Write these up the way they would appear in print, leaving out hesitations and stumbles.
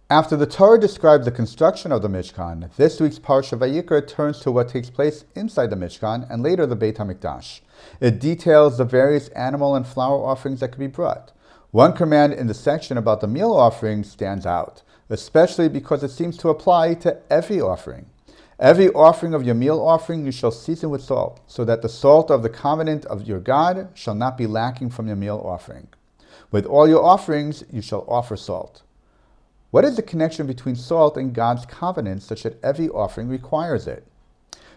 After the Torah describes the construction of the Mishkan, this week's Parsha VaYikra turns to what takes place inside the Mishkan and later the Beit HaMikdash. It details the various animal and flower offerings that could be brought. One command in the section about the meal offering stands out, especially because it seems to apply to every offering. Every offering of your meal offering you shall season with salt, so that the salt of the covenant of your God shall not be lacking from your meal offering. With all your offerings you shall offer salt. What is the connection between salt and God's covenant such that every offering requires it?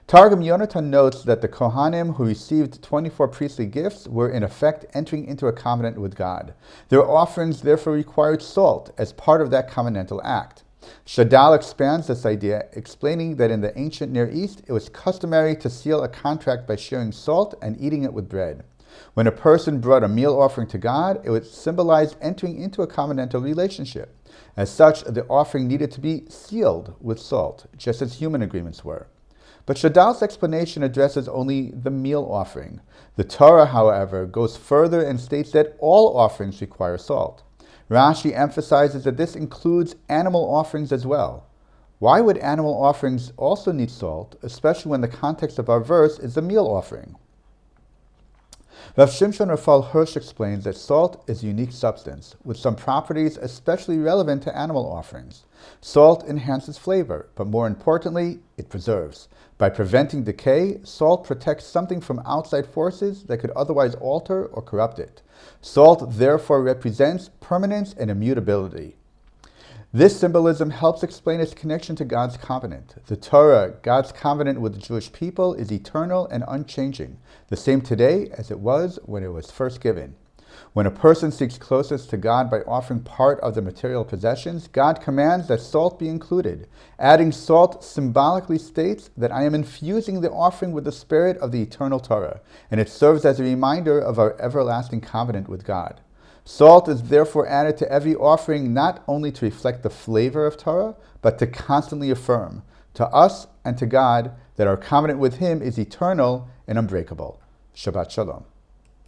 Targum Yonatan notes that the Kohanim who received 24 priestly gifts were in effect entering into a covenant with God. Their offerings therefore required salt as part of that covenantal act. Shadal expands this idea, explaining that in the ancient Near East, it was customary to seal a contract by sharing salt and eating it with bread. When a person brought a meal offering to God, it would symbolize entering into a covenantal relationship. As such, the offering needed to be sealed with salt, just as human agreements were. But Shadal's explanation addresses only the meal offering. The Torah, however, goes further and states that all offerings require salt. Rashi emphasizes that this includes animal offerings as well. Why would animal offerings also need salt, especially when the context of our verse is the meal offering? Rav Shimshon Rafal Hirsch explains that salt is a unique substance, with some properties especially relevant to animal offerings. Salt enhances flavor, but more importantly, it preserves. By preventing decay, salt protects something from outside forces that could otherwise alter or corrupt it. Salt therefore represents permanence and immutability. This symbolism helps explain its connection to God's covenant. The Torah, God's covenant with the Jewish people, is eternal and unchanging, the same today as it was when it was first given. When a person seeks closest to God by offering part of the material possessions, God commands that salt be included. Adding salt symbolically states that I am infusing the offering with the spirit of the eternal Torah, and it serves as a reminder of our everlasting covenant with God. Salt is therefore added to every offering not only to reflect the flavor of Torah, but to constantly affirm to us and to God that our covenant with Him is eternal and unbreakable. Shabbat Shalom.